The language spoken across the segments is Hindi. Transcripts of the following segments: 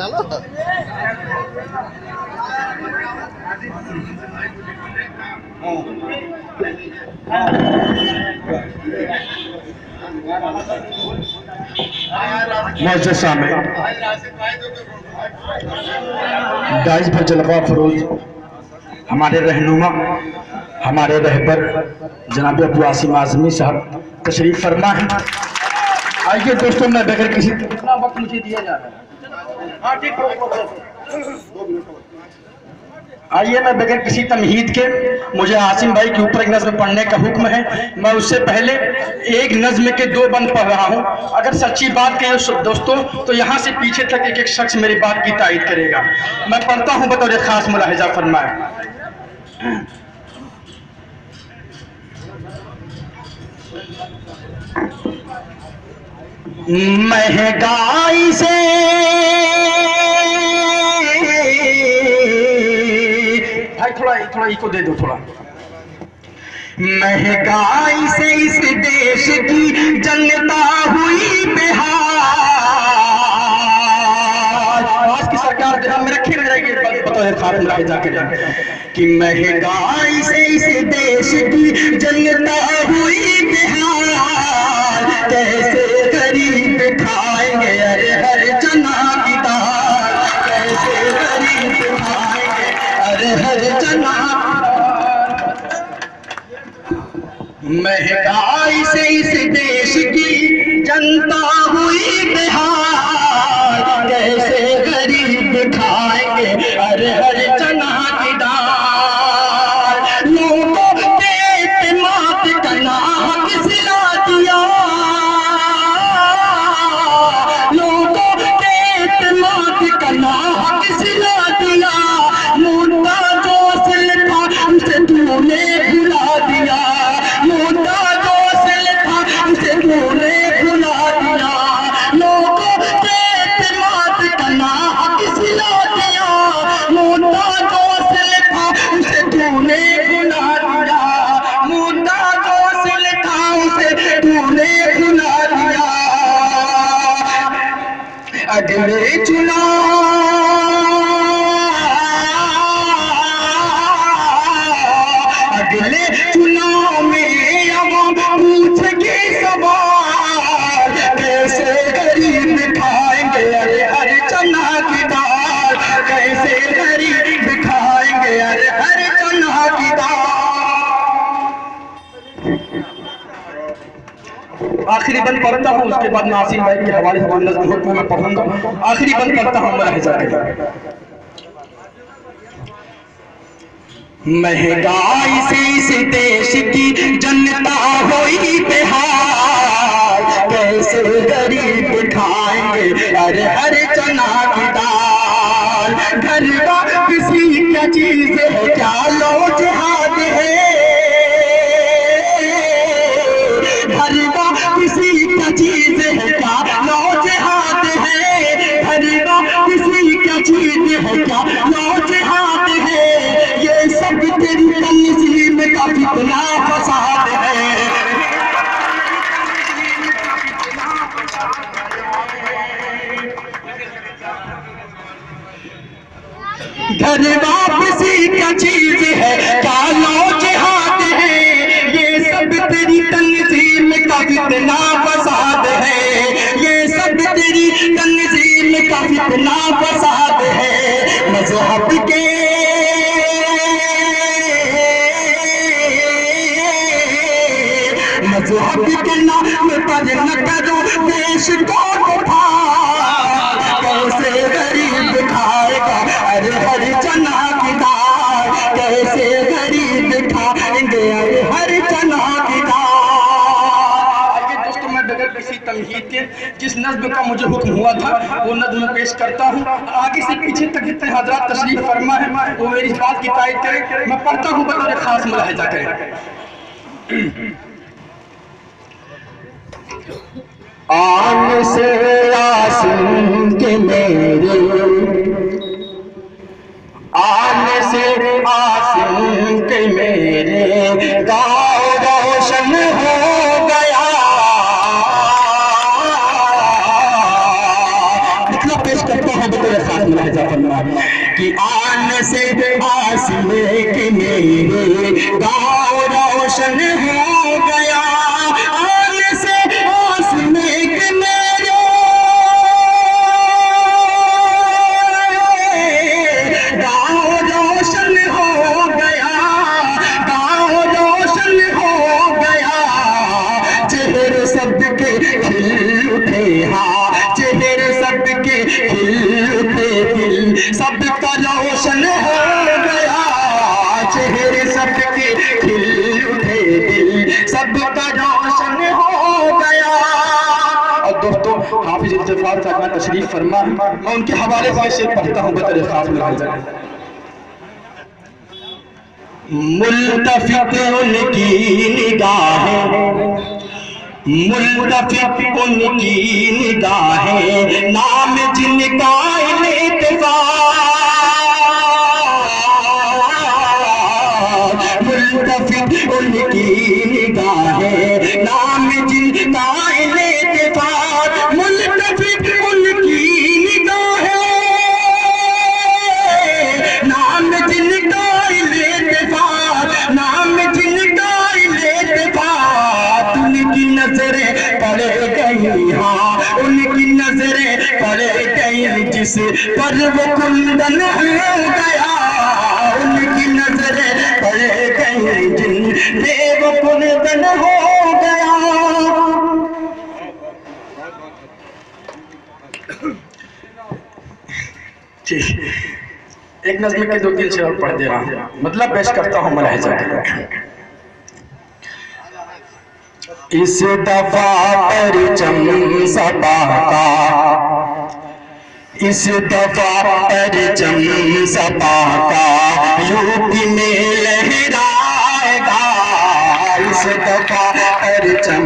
मौजूद शामिल दाइश पर जलवा फरोज हमारे रहनुमा हमारे रहबर जनाब अबू आसिम आज़मी साहब तशरीफ फरमा है। आइए दोस्तों, मैं बगैर किसी कितना वक्त मुझे दिया जा रहा है? हाँ ठीक है। आइए, मैं बगैर किसी तमहीद के, मुझे आसिम भाई के ऊपर एक नज्म पढ़ने का हुक्म है। मैं उससे पहले एक नज्म के 2 बंद पढ़ रहा हूँ। अगर सच्ची बात कहें दोस्तों तो यहाँ से पीछे तक एक एक शख्स मेरी बात की तायीद करेगा। मैं पढ़ता हूँ, बतौर खास मुलाहिजा फरमाए। महंगाई से थोड़ा इको दे दो थोड़ा। महंगाई से इस देश की जनता हुई बेहाल। आज की सरकार ध्यान में रखी रहेगी बतौर खास मुलाहिजा कि महंगाई से इस देश की जनता हुई बेहाल। कैसे गरीब खाएंगे अरे हर चना की दाल। कैसे गरीब खाएंगे अरे हर चना की दाल। महंगाई से इस देश की जनता हुई बेहाल। कैसे गरीब खाएंगे अरे हर चना की दाल। लोगों के एतमाद का नाहक सिला दिया। लोगों के एतमाद का नाहक सिला दिया। मुद्दा जो असल था उसे तूने भुला दिया। मुद्दा जो असल था उसे तूने भुला दिया। लोगों के एतमाद का नाहक सिला दिया। मुद्दा जो असल था उसे तूने भुला दिया। मुद्दा जो असल था उसे तूने भुला दिया। अगले चुनाव में अवाम पूछेगी सवाल। कैसे गरीब खाएंगे अरे हर चना की दाल। कैसे गरीब खाएंगे अरे हर चना की दाल। आखिरी बंद पढ़ता हूँ, उसके बाद नासिम भाई के हवाले से नज़्म हुक्म में पढ़ूंगा। आखिरी बंद पढ़ता हूँ मुलाहिजा करें। महंगाई से इस देश की जनता हुई बेहाल। कैसे गरीब खाएंगे अरे हर चना की दाल। घर किसी क्या चीज है क्या लो जिहाद है। घर किसी क्या चीज है क्या लो जिहाद है। घर किसी क्या चीज है क्या लो जिहाद है। ये सब तेरी तंजीम का कितना फसाद है। घर वापसी क्या चीज है क्या लो जिहाद है। ये सब तेरी तंजीम का कितना फसाद है। ये सब तेरी तंजीम का कितना फसाद है। मजहब के मजहब के नाम पर न करो देश को उठा। कैसे गरीब खाएगा अरे हर चना की दाल। कैसे गरीब खाएंगे अरे हर चना की दाल। आइए दोस्तों, मैं बगैर किसी तमहीद के जिस नज़्म का मुझे हुक्म हुआ था वो नज़्म पेश करता हूँ। आगे से पीछे तक जितने हज़रात तशरीफ फरमा है वो मेरी इस बात की तायीद करें। मैं पढ़ता हूँ, बतौर खास मुलाहिजा करें। आन से आसिम के मेरे, आन से आसिम के मेरे गाँव रोशन हो गया। मतलब पेश करता हूँ बतौर खास लहजा फरमाया कि आन से आसमां के मेरे गाँव रोशन हो गया, आन से आसमां के मेरे गाँव रोशन हो गया, गाँव रोशन हो गया, चेहरे सबके खिल उठे, हाँ चेहरे सबके खिल उठे, दिल सबका रोशन हो गया, चेहरे सबके खिल उठे, दिल सबका रोशन हो गया। और दोस्तों हाफिज इल्तिफात साहब तशरीफ फरमा, मैं उनके हवाले से पढ़ता हूँ बतौर खास मुलाहिजा। मुल्तफिक उनकी निगाहें, मुल्तफिक उनकी निगाहें, नाम जिनका इल्तिफात, मुल्तफिक उनकी निगाहें, नाम जिनका इल्तिफात, मुल्तफिक उनकी निगाहें, नाम जिनका इल्तिफात, नाम जिनका इल्तिफात, उनकी नजरें पड़ गई, हाँ उनकी नजरें पड़ गई जिस पर वो कुंदन हो गया, उनकी नजरें पड़ गई जिन पे वो कुंदन हो गया। एक नज़्म के 2-3 शेर पढ़ दे रहा हूँ, मतलब पेश करता हूँ मुलाहिजा के। इस दफा परचम सबा का, इस दफा परचम सबा का यूपी में लहराएगा, इस दफा परचम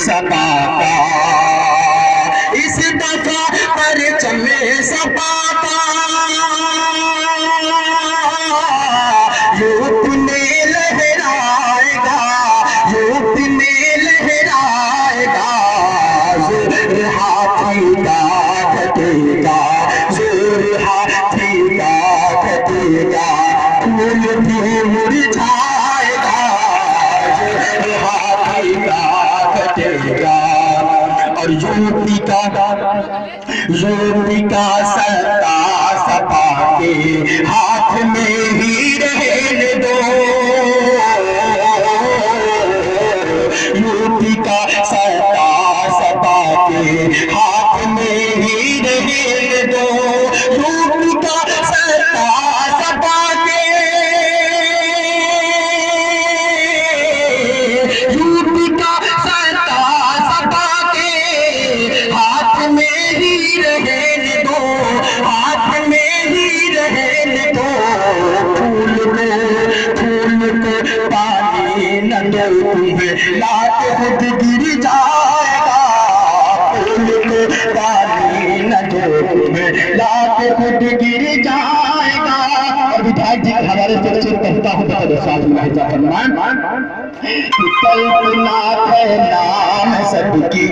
सबा का, इस दफा परचम सबा का यूपी में लहराएगा, यूपी में लहराएगा, जोर हाथी का घटेगा, जोर हाथी का घटेगा, फूल भी मुरझाएगा, जोर हाथी का घटेगा। और यूपी का सत्ता सपा के हाथ में ही रहने दो, यूपी का सत्ता सपा के हाथ में ही रहने दो, यूपी का सत्ता सपा के, यूपी का सत्ता सपा के हाथ में ही रहने दो, हाथ में ही रहने दो, फूल को पानी न दो तुम्हें लाके खुद गिर जाएगा, फूल को पानी न दो तुम्हें लाके खुद गिर जाएगा। और विधायक जी हमारे से कहता हूँ लहजा फरमान, कल्पना है नाम सबकी,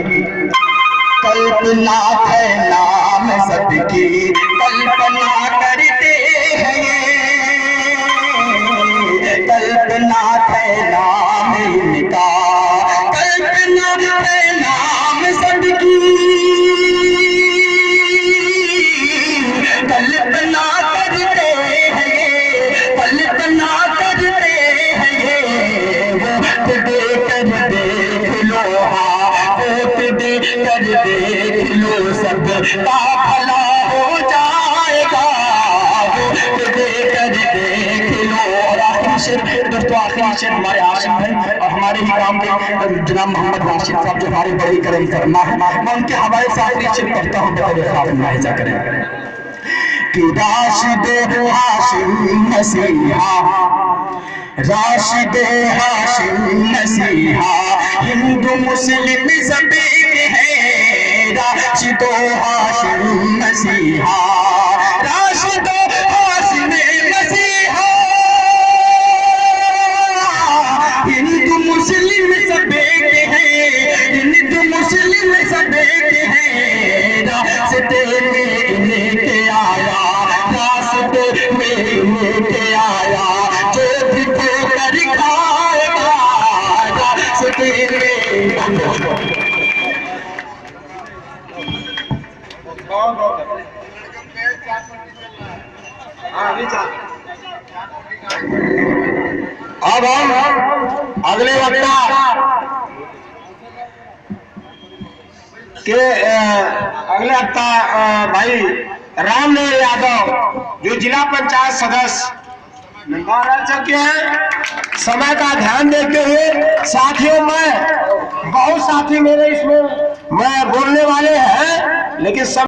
कल्पना है नाम सबकी, कल्पना करते हैं ये, कल्पना है नाम इनका, कल्पना है नाम सबकी, कल्पना करते हैं ये, कल्पना करते हैं ये, वोट दे कर देख लो, हाँ वोट दे कर देख लो, सब का भला हो जाएगा, वोट दे कर देख लो। और आखिरी शेर दोस्तों, आखिरी शेर हमारे आशिम है और हमारे ही काम के जनाब मोहम्मद राशिद साहब जो हमारे बड़ी करम फरमा है, मैं उनके हवाले से आखिरी शेर पढ़ता हूँ, बतौर खास मुलाहिजा करें कि राशिद हाशिम मसीहा, राशिद हाशिम मसीहा, हिंदू मुस्लिम सब एक है, राशिद हाशिम मसीहा, राशिद हाशिम मसीहा, हिंदू मुस्लिम सब एक है, हिंदू मुस्लिम सब एक है, रास्ते में लेके आया, अब हम अगले वक्ता के अगले वक्ता भाई रामलाल यादव जो जिला पंचायत सदस्य रह चुके हैं। समय का ध्यान देते हुए साथियों, मैं बहुत साथी मेरे इसमें मैं बोलने वाले हैं, लेकिन